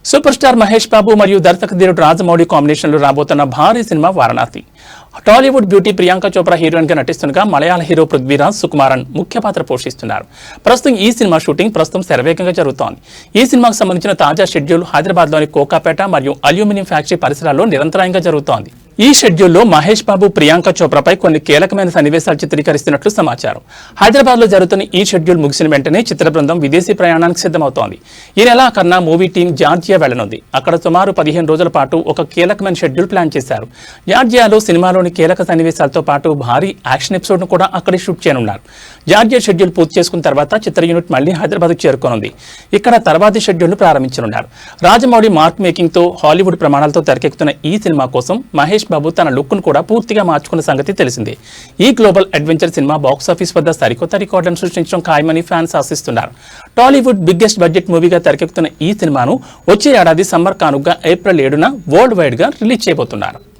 Super star Mahesh Babu మరియు దర్శకధీరుడు రాజమౌళి కాంబినేషన్లో రాబోతున్న భారీ cinema Varanasi. Tollywood beauty Priyanka Chopra heroine గా నటిస్తుండగా మలయాళ హీరో పృథ్వీరాజ్ సుకుమారన్ ముఖ్య పాత్ర పోషిస్తున్నారు. ప్రస్తుతం ఈ సినిమా షూటింగ్ శరవేగంగా జరుగుతోంది. ఈ సినిమాకు సంబంధించిన తాజా షెడ్యూల్ హైదరాబాద్లోని కోకాపేట మరియు అల్యూమినియం ఫ్యాక్టరీ పరిసరాల్లో నిరంతరాయంగా జరుగుతోంది. ఈ షెడ్యూల్లో మహేష్ బాబు ప్రియాంక చోప్రాపై కొన్ని కీలకమైన సన్నివేశాలు చిత్రీకరిస్తున్నట్లు సమాచారం. హైదరాబాద్లో జరుగుతున్న ఈ షెడ్యూల్ ముగిసిన వెంటనే చిత్ర బృందం విదేశీ ప్రయాణానికి సిద్ధమవుతోంది. ఈ నెల కన్నా మూవీ టీం జార్జియా వెళ్లనుంది. అక్కడ సుమారు 15 రోజుల పాటు ఒక కీలకమైన షెడ్యూల్ ప్లాన్ చేశారు. జార్జియాలో సినిమాలోని కీలక సన్నివేశాలతో పాటు భారీ యాక్షన్ ఎపిసోడ్ను కూడా అక్కడే షూట్ చేయనున్నారు. జార్జియా షెడ్యూల్ పూర్తి చేసుకున్న తర్వాత చిత్ర యూనిట్ మళ్లీ హైదరాబాద్కు చేరుకోనుంది. ఇక్కడ తర్వాతి షెడ్యూల్ను ప్రారంభించనున్నారు. రాజమౌళి మార్క్ మేకింగ్తో హాలీవుడ్ ప్రమాణాలతో తెరకెక్కుతున్న ఈ సినిమా కోసం మహేష్ బాబు తన లుక్ను కూడా పూర్తిగా మార్చుకున్న సంగతి తెలిసిందే. ఈ గ్లోబల్ అడ్వెంచర్ సినిమా బాక్సాఫీస్ వద్ద సరికొత్త రికార్డులను సృష్టించడం ఖాయమని ఫ్యాన్స్ ఆశిస్తున్నారు. టాలీవుడ్ బిగ్గెస్ట్ బడ్జెట్ మూవీగా తెరకెక్కుతున్న ఈ సినిమాను వచ్చే ఏడాది సమ్మర్ కానుకగా ఏప్రిల్ 7న వరల్డ్ వైడ్ గా రిలీజ్ చేయబోతున్నారు.